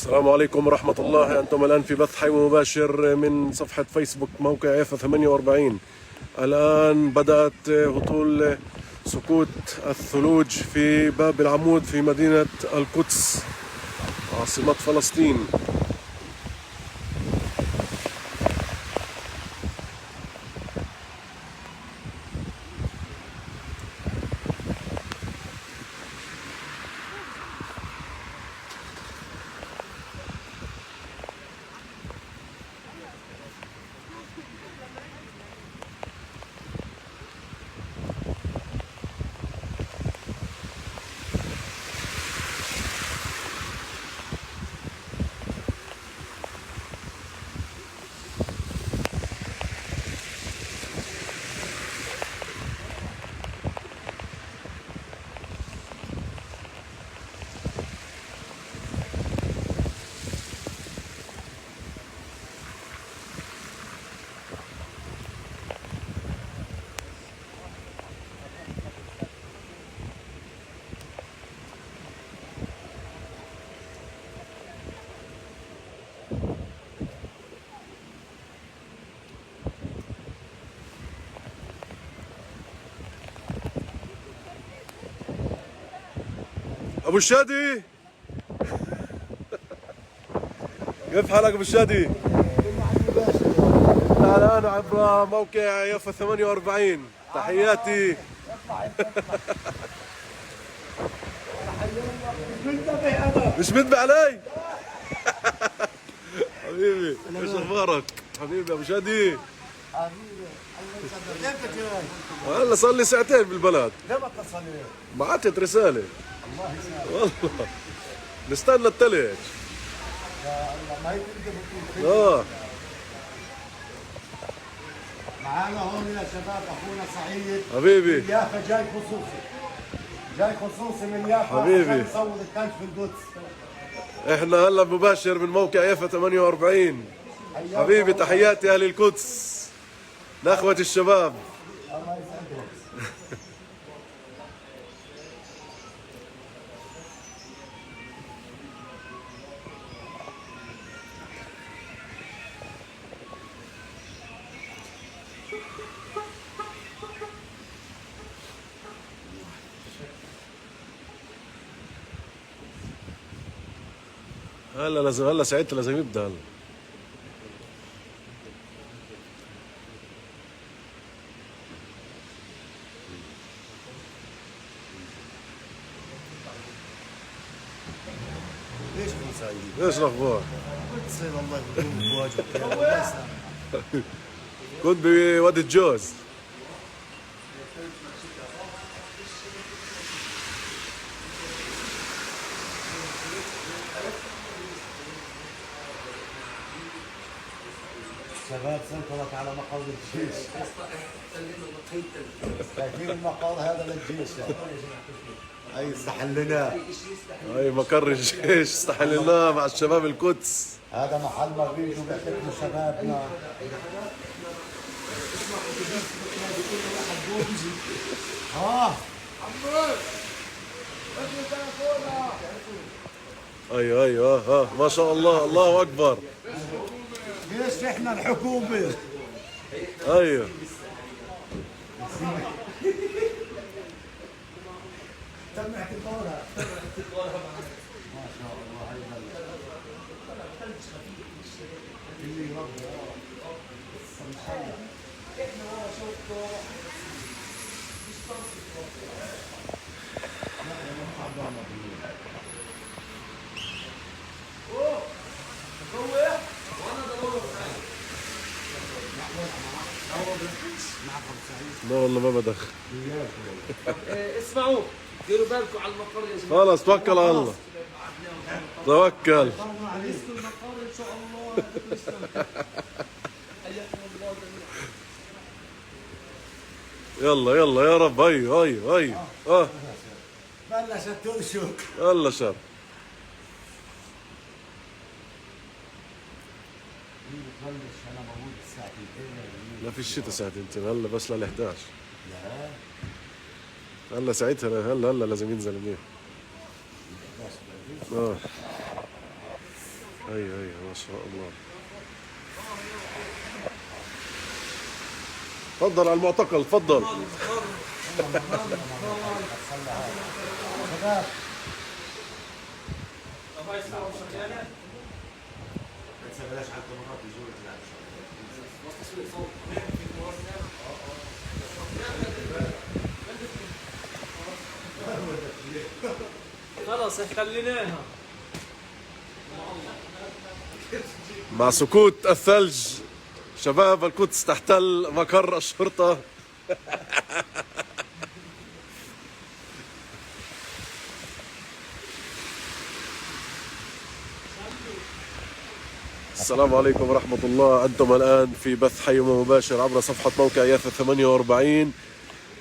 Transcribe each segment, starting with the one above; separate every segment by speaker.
Speaker 1: السلام عليكم ورحمة الله. أنتم الآن في بث حي مباشر من صفحة فيسبوك موقع يافا 48. الآن بدأت هطول سقوط الثلوج في باب العمود في مدينة القدس عاصمة فلسطين. أبو الشادي، كيف حالك أبو الشادي؟ الآن عبر موقع يافا 48. تحياتي. مش منتبه علي؟ حبيبي، ايش اخبارك؟ حبيبي ابو شادي.
Speaker 2: حبيبي الله يسعدك. كيف جاي؟
Speaker 1: هلا صار لي ساعتين بالبلد.
Speaker 2: ليه ما اتصل لي؟
Speaker 1: بعثت رسالة.
Speaker 2: الله يسعدك.
Speaker 1: والله نستنى الثلج.
Speaker 2: يا الله ما هي تقدر تقول معانا هون يا شباب اخونا سعيد
Speaker 1: حبيبي
Speaker 2: من يافا، جاي خصوصي. جاي خصوصي من يافا
Speaker 1: حبيبي.
Speaker 2: عشان نصور الثلج في القدس.
Speaker 1: احنا هلا مباشر من موقع يافا 48. حبيبي تحياتي اهل القدس، نخوة الشباب.
Speaker 2: الله يسعدك.
Speaker 1: هلا ساعتها لازم يبدا. هلا
Speaker 2: ليش من سعيد؟
Speaker 1: ايش الاخبار؟
Speaker 2: قدس والله بدون بواجب. الله يسلمك.
Speaker 1: كنت بوادي الجوز.
Speaker 2: شباب سيطرت على مقر الجيش. شايفين المقر هذا للجيش. اي استحلناه.
Speaker 1: هاي مقر الجيش استحللناه مع الشباب القدس.
Speaker 2: هذا محل ما بيجوا بيحتكوا شبابنا.
Speaker 1: ايوه ايوه ما شاء الله، الله اكبر.
Speaker 2: ليش احنا الحكومة؟
Speaker 1: ايوه
Speaker 2: سمعت الدورة. ما شاء الله. هاي بلد اللي يربي
Speaker 1: لا والله ما بدخل.
Speaker 3: اسمعوا، ديروا بالكم على المقر يا جماعه.
Speaker 1: خلاص توكل على الله، توكل.
Speaker 3: يسكن المقر ان شاء الله. حياكم الله جميعا.
Speaker 1: يلا يلا يا رب. ايوه ايوه ايوه
Speaker 2: بلشت تنشك.
Speaker 1: يلا شر.
Speaker 2: بتبلش انا موجود الساعة 2.
Speaker 1: لا في الشتاء ساعتين، هلا بس لل 11.
Speaker 2: لا
Speaker 1: هلا ساعتها هلا لازم ينزل منيح. هي ما شاء الله. تفضل على المعتقل، تفضل.
Speaker 2: بس بلاش على الكاميرات يجوا يتلعب.
Speaker 3: خلاص خليناها.
Speaker 1: مع سكوت الثلج شباب القدس تحتل مقر الشرطة. السلام عليكم ورحمة الله. أنتم الآن في بث حي ومباشر عبر صفحة موقع يافا 48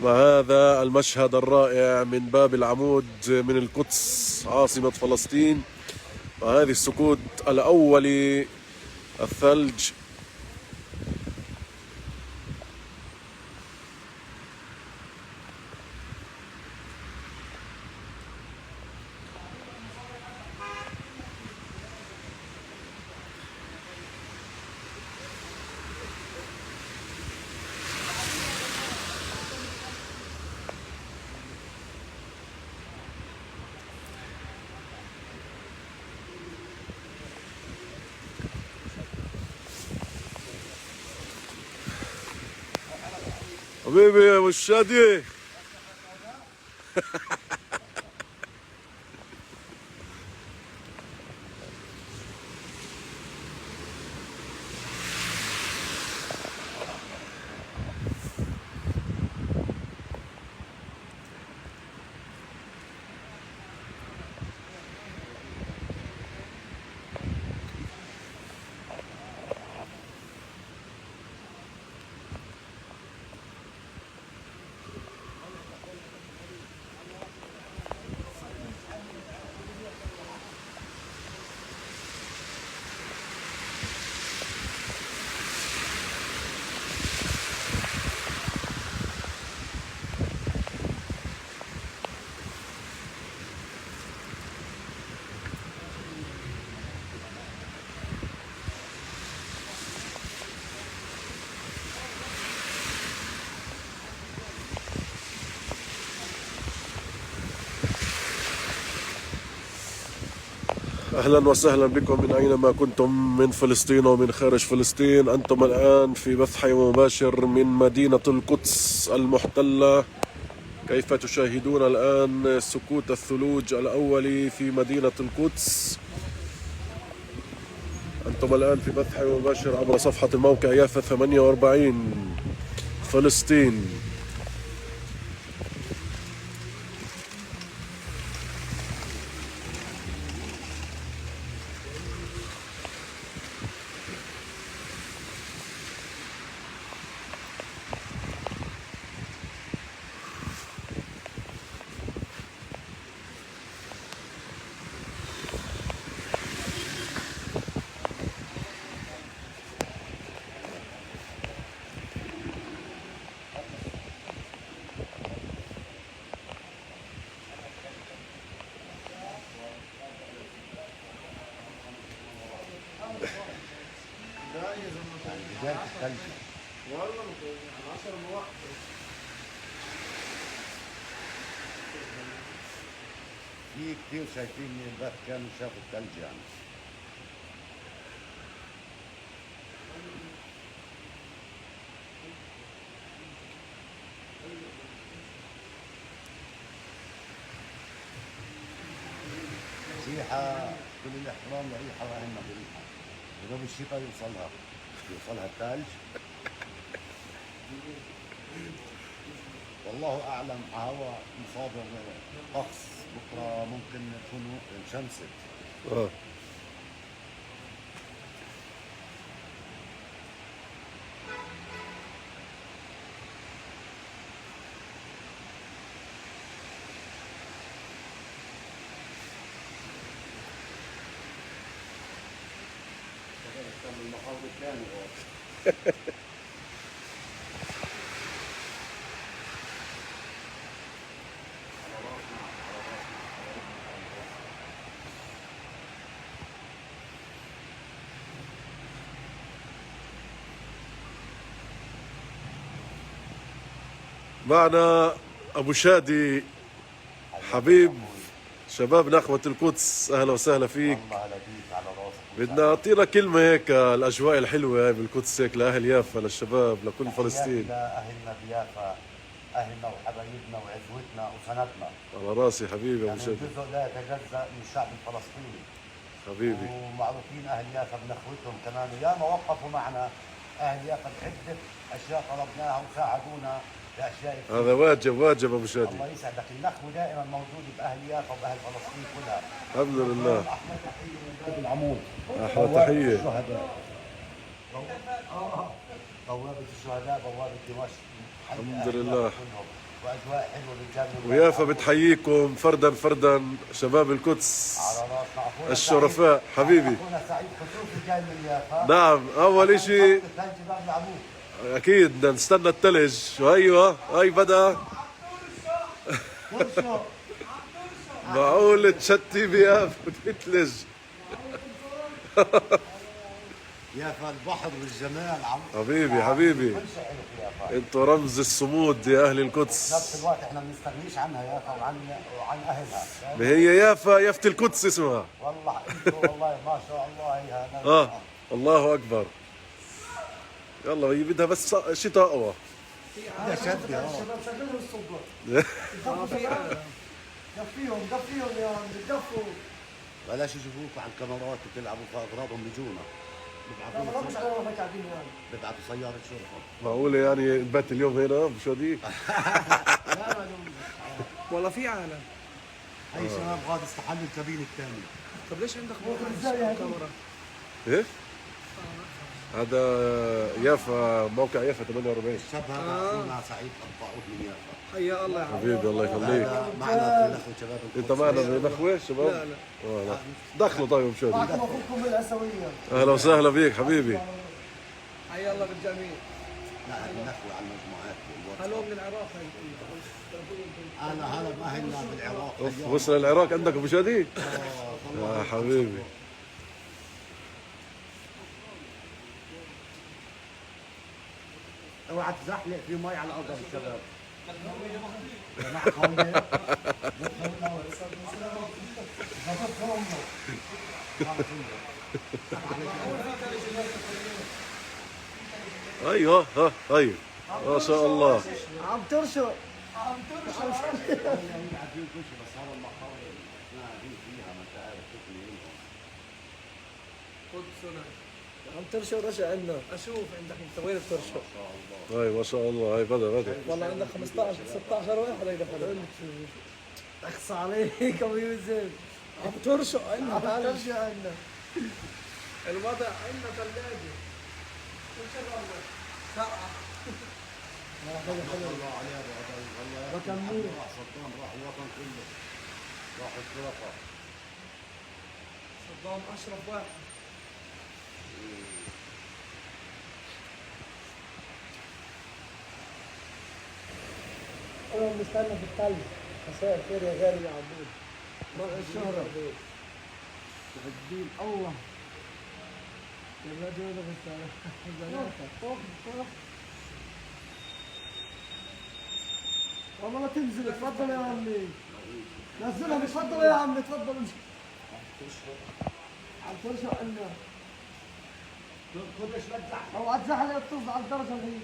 Speaker 1: مع هذا المشهد الرائع من باب العمود من القدس عاصمة فلسطين، وهذه السكوت الأولي الثلج. حبيبي يا وشادي. أهلا وسهلا بكم من أينما كنتم من فلسطين ومن خارج فلسطين. أنتم الآن في بث حي مباشر من مدينة القدس المحتلة. كيف تشاهدون الآن سكوت الثلوج الأولي في مدينة القدس. أنتم الآن في بث حي مباشر عبر صفحة الموقع يافا 48 فلسطين.
Speaker 2: في كثير شايفين من البث كانوا شافوا الثلج يعني. ريحة كل الاحترام لريحة وإنها بريحة. جنوب الشتاء يوصلها الثلج. والله أعلم هوا مصادر طقس بكرة ممكن تكون شمسة. المحافظ الثاني
Speaker 1: معنا أبو شادي حبيب شباب نخوة القدس، أهلا وسهلا فيك.
Speaker 2: الله لطيف على راسك.
Speaker 1: بدنا أعطينا كلمة هيك الأجواء الحلوة هاي بالقدس هيك لأهل يافا، للشباب، لكل فلسطين.
Speaker 2: لأهلنا بيافا، أهلنا وحبايبنا وعزوتنا وسندنا.
Speaker 1: على راسي حبيبي أبو
Speaker 2: يعني
Speaker 1: شادي
Speaker 2: جزء لا يتجزأ من الشعب الفلسطيني.
Speaker 1: حبيبي.
Speaker 2: ومعروفين أهل يافا بنخوتهم كمان، وياما وقفوا معنا أهل يافا بعدة أشياء طلبناها وساعدونا بأشياء كثير.
Speaker 1: هذا واجب أبو شادي.
Speaker 2: الله يسعدك. النخوة دائما موجودة بأهل يافا وبأهل فلسطين كلها.
Speaker 1: الحمد لله.
Speaker 2: أحلى تحية من باب العمود.
Speaker 1: أحلى تحية.
Speaker 2: الشهداء. بوابة الشهداء، بوابة دمشق.
Speaker 1: الحمد لله.
Speaker 2: واجواء حلوه بالجنه.
Speaker 1: ويافا بتحييكم فردا فردا شباب القدس
Speaker 2: على راسنا اخونا
Speaker 1: الشرفاء حبيبي.
Speaker 2: اخونا سعيد خصوصي جاي من يافا.
Speaker 1: نعم، أول شيء
Speaker 2: ثلج باب العمود.
Speaker 1: أكيد بدنا نستنى الثلج. وأيوه هاي بدأ. معقول تشتي بيافا وتثلج.
Speaker 2: يافا البحر والجمال
Speaker 1: حبيبي حبيبي،
Speaker 2: كل شيء حلو في يافا.
Speaker 1: انتوا رمز الصمود يا اهل
Speaker 2: نفس
Speaker 1: القدس.
Speaker 2: الوقت احنا ما بنستغنيش عنها يافا وعن اهلها.
Speaker 1: ما هي يافا القدس اسمها.
Speaker 2: والله والله ما شاء الله هي
Speaker 1: الله اكبر. يلا هي بدها بس شتاء اقوى.
Speaker 2: يا شد
Speaker 4: الشباب شغلهم الصبح دفيهم يا عم دفوا.
Speaker 2: بلاش يشوفوك على الكاميرات وتلعبوا في اغراضهم بيجونا.
Speaker 4: لا مش على وضعك قاعدين يعني.
Speaker 2: بيبعتوا سيارة شرطة.
Speaker 1: معقولة يعني نبات اليوم هنا بشادي؟
Speaker 3: والله في عالم.
Speaker 2: هي شباب غاد استحلوا الكابين الثاني.
Speaker 3: طب ليش عندك كاميرا؟
Speaker 1: ايه؟ هذا يافا، موقع يافا 48.
Speaker 2: الشاب هذا اخونا سعيد الطاعود من يافا.
Speaker 3: حيا الله يا
Speaker 1: حبيبي الله يخليك.
Speaker 2: هذا معنا في نخوة شباب
Speaker 1: انت معنا بنخوة شباب؟
Speaker 3: لا لا.
Speaker 1: لا. دخلوا طيب مشادي.
Speaker 4: معكم اخوكم الاسويه.
Speaker 1: اهلا وسهلا بيك حبيبي.
Speaker 3: حيا الله بالجميع.
Speaker 2: لا هذه نخوة على المجموعات.
Speaker 3: هلو من العراق
Speaker 2: انا هلا ماهلنا بالعراق.
Speaker 1: اوف، وصل العراق عندك ابو شادي؟ يا حبيبي.
Speaker 2: اوعى تزحلق في مي على الارض يا شباب. جماعة خوية.
Speaker 1: ايوه ها ايوه ما شاء الله.
Speaker 4: عم ترشق عم ترشق رشق عندنا.
Speaker 3: اشوف عندك انت وين بترشق؟
Speaker 1: هاي ما شاء الله، هاي بدأ
Speaker 3: والله عندك 15 16 واحد هيدا
Speaker 4: اخص عليك ابو يوسف.
Speaker 3: عم ترشق عندنا.
Speaker 4: عم ترشق عندنا.
Speaker 3: الوضع عندنا ثلاجه.
Speaker 2: الله عليه ابو عطيه. الله
Speaker 4: وكمل.
Speaker 2: راح صدام، راح الوطن كله. راح الخلفاء.
Speaker 3: صدام اشرف واحد.
Speaker 4: انا مستنى في الثلج. مساء الخير يا غالي يا عبود. مرء الشهرة. الدين الله. يا رجل فوق والله لا تنزل. تفضل يا عمي. نزلها. تفضل يا عمي تفضل. عم ترشق عنا. اوعى تزحلق تصعد على الدرجة هي.